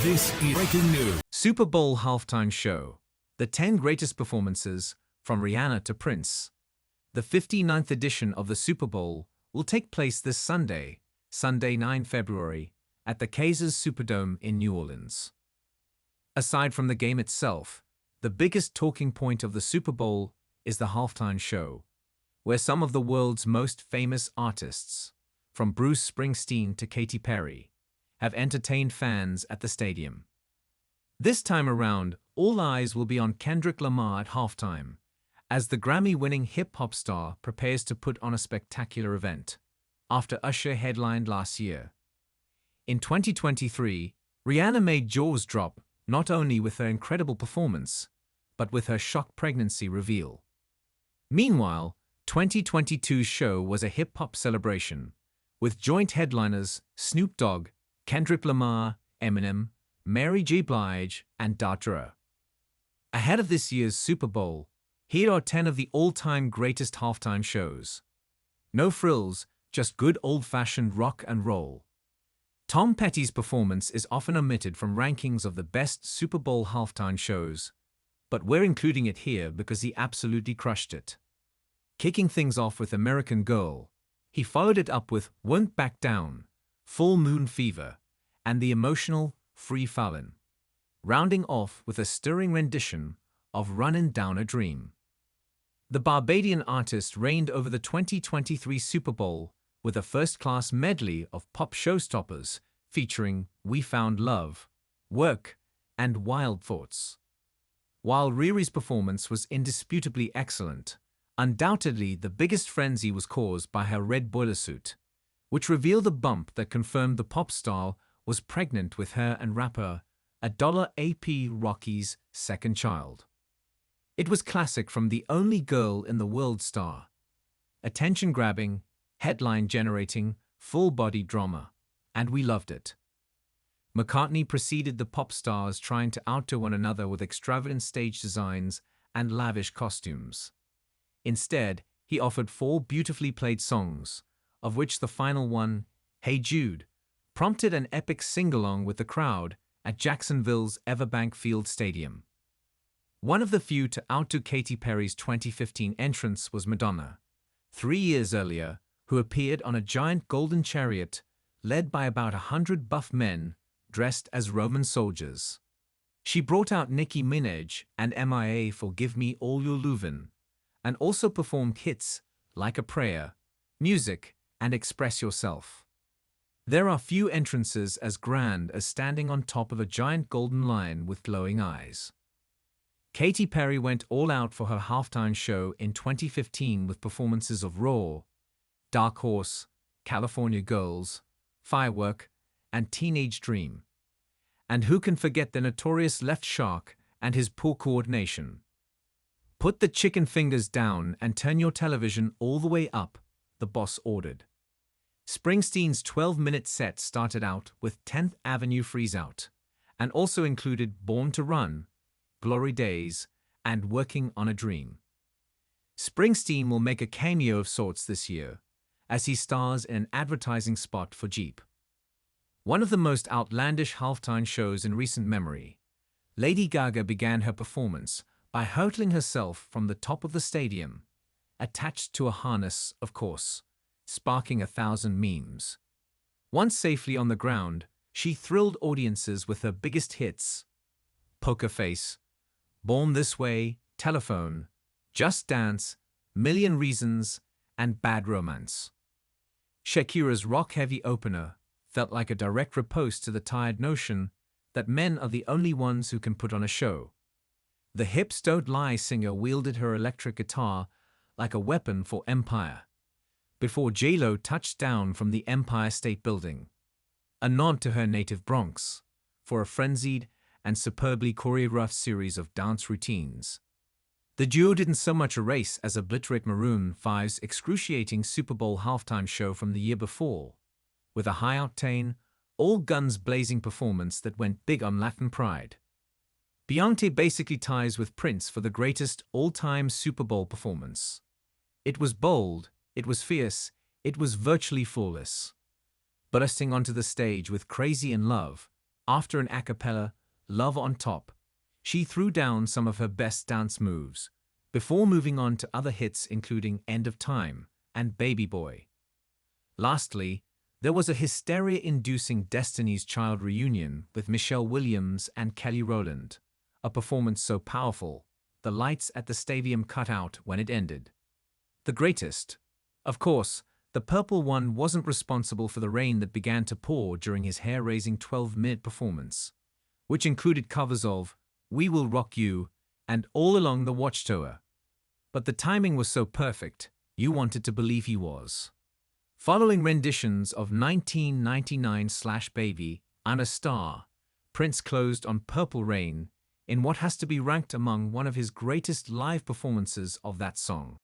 This is breaking news. Super Bowl halftime show. The 10 greatest performances from Rihanna to Prince. The 59th edition of the Super Bowl will take place this Sunday, 9 February, at the Caesars Superdome in New Orleans. Aside from the game itself, the biggest talking point of the Super Bowl is the halftime show, where some of the world's most famous artists, from Bruce Springsteen to Katy Perry, have entertained fans at the stadium. This time around, all eyes will be on Kendrick Lamar at halftime, as the Grammy-winning hip-hop star prepares to put on a spectacular event, after Usher headlined last year. In 2023, Rihanna made jaws drop not only with her incredible performance, but with her shock pregnancy reveal. Meanwhile, 2022's show was a hip-hop celebration, with joint headliners Snoop Dogg, Kendrick Lamar, Eminem, Mary J. Blige, and Dr. Ahead of this year's Super Bowl, here are 10 of the all-time greatest halftime shows. No frills, just good old-fashioned rock and roll. Tom Petty's performance is often omitted from rankings of the best Super Bowl halftime shows, but we're including it here because he absolutely crushed it. Kicking things off with American Girl, he followed it up with Won't Back Down, Full Moon Fever, and the emotional Free Fallin', rounding off with a stirring rendition of Runnin' Down a Dream. The Barbadian artist reigned over the 2023 Super Bowl with a first-class medley of pop showstoppers featuring We Found Love, Work, and Wild Thoughts. While Riri's performance was indisputably excellent, undoubtedly the biggest frenzy was caused by her red boiler suit, which revealed a bump that confirmed the pop star was pregnant with her and rapper A$AP Rocky's second child. It was classic from the only girl in the world star. Attention-grabbing, headline-generating, full-body drama, and we loved it. McCartney preceded the pop stars trying to outdo one another with extravagant stage designs and lavish costumes. Instead, he offered 4 beautifully played songs, of which the final one, Hey Jude, prompted an epic sing-along with the crowd at Jacksonville's Everbank Field Stadium. One of the few to outdo Katy Perry's 2015 entrance was Madonna, 3 years earlier, who appeared on a giant golden chariot led by about 100 buff men dressed as Roman soldiers. She brought out Nicki Minaj and MIA for Give Me All Your Lovin', and also performed hits like A Prayer, Music, and Express Yourself. There are few entrances as grand as standing on top of a giant golden lion with glowing eyes. Katy Perry went all out for her halftime show in 2015 with performances of Raw, Dark Horse, California Girls, Firework, and Teenage Dream. And who can forget the notorious Left Shark and his poor coordination? Put the chicken fingers down and turn your television all the way up, the boss ordered. Springsteen's 12-minute set started out with 10th Avenue Freeze Out, and also included Born to Run, Glory Days, and Working on a Dream. Springsteen will make a cameo of sorts this year, as he stars in an advertising spot for Jeep. One of the most outlandish halftime shows in recent memory, Lady Gaga began her performance by hurtling herself from the top of the stadium, attached to a harness, of course, sparking 1,000 memes. Once safely on the ground, she thrilled audiences with her biggest hits: Poker Face, Born This Way, Telephone, Just Dance, Million Reasons, and Bad Romance. Shakira's rock-heavy opener felt like a direct riposte to the tired notion that men are the only ones who can put on a show. The Hips Don't Lie singer wielded her electric guitar like a weapon for empire, before J-Lo touched down from the Empire State Building, a nod to her native Bronx, for a frenzied and superbly choreographed series of dance routines. The duo didn't so much erase as obliterate Maroon 5's excruciating Super Bowl halftime show from the year before, with a high-octane, all-guns-blazing performance that went big on Latin pride. Beyoncé basically ties with Prince for the greatest all-time Super Bowl performance. It was bold, it was fierce, it was virtually flawless. Bursting onto the stage with Crazy in Love, After an a cappella, Love on Top, she threw down some of her best dance moves, before moving on to other hits including End of Time and Baby Boy. Lastly, there was a hysteria-inducing Destiny's Child reunion with Michelle Williams and Kelly Rowland, a performance so powerful, the lights at the stadium cut out when it ended. The greatest. Of course, the Purple One wasn't responsible for the rain that began to pour during his hair-raising 12-minute performance, which included covers of We Will Rock You and All Along the Watchtower. But the timing was so perfect, you wanted to believe he was. Following renditions of 1999/Baby, I'm a Star, Prince closed on Purple Rain in what has to be ranked among one of his greatest live performances of that song.